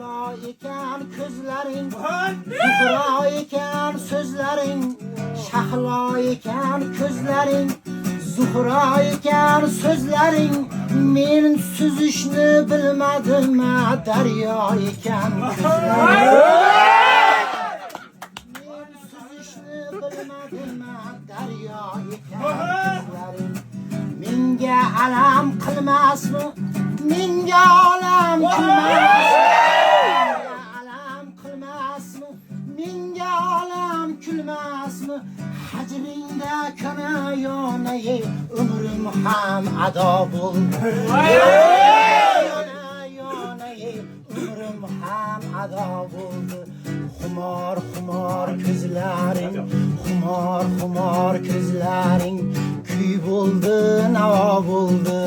Shahlo ekan ko'zlaring, Zuhro ekan so'zlaring, Shahlo ekan ko'zlaring, Zuhro ekan so'zlaring, men suzishni bilmadim, daryo ekan ko'zlaring. Men suzishni bilmadim, daryo ekan ko'zlaring. Menga alam qilmasmi? Menga olam kulmasmi? Menga olam kulmasmi? Hajringda kana yonay, umrim ham ado bo'ldi. Yonay, umrim ham ado bo'ldi. Xumor ko'zlaring, xumor ko'zlaring, kuy bo'ldi, navo bo'ldi.